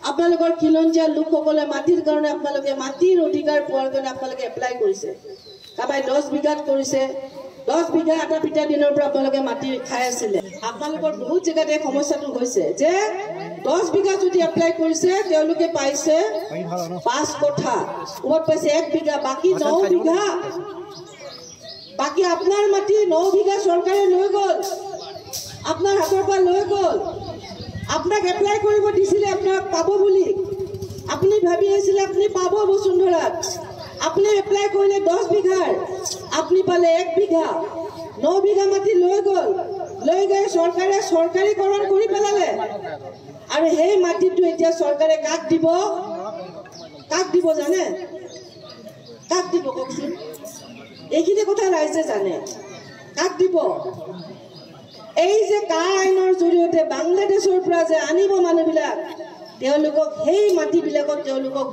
আপোনালোকৰ খিলঞ্জীয়া লোকসকলে মাটিৰ কাৰণে আপোনালোকে মাটিৰ অধিকাৰ পোৱাৰ কাৰণে আপোনালোকে এপ্লাই কৰিছে কাবাই 10 বিঘাত কৰিছে 10 বিঘা আটা পিটা দিনৰ পৰা আপোনালোকে মাটি খাই আছিলে আপোনালোকৰ বহুত জেগাতে সমস্যাটো হৈছে যে 10 বিঘা যদি এপ্লাই কৰিছে তেওঁলোকে পাইছে 5 কোঠা ওপৰত পাইছে 1 বিঘা বাকি 9 বিঘা বাকি আপনাৰ মাটি 9 বিঘা সৰকাৰে লৈ গল আপনাৰ হাতৰ পৰা লৈ গল আপনাক এপ্লাই কৰিব দিছিলে আপনাক পাব বুলি আপনি ভাবি আছিল আপনি পাব বসুন্ধৰাত আপনি এপ্লাই কৰিলে 10 বিঘাৰ আপনি পালে 1 বিঘা 9 বিঘা মাটি লৈ গল লৈ গৈ সরকারে সৰকাৰীকৰণ কৰি পেলালে আৰু সেই মাটিটো এতিয়া সৰকাৰে কাক দিব জানে কাক দিব কওকচোন এইখিনি কথা ৰাইজে জানে কাক দিব এই যে কা আইনৰ জৰিয়তে বাংলাদেশৰ পৰা যে আনিব মানুহবিলাক তেওঁলোকক সেই মাটিবিলাকক তেওঁলোকক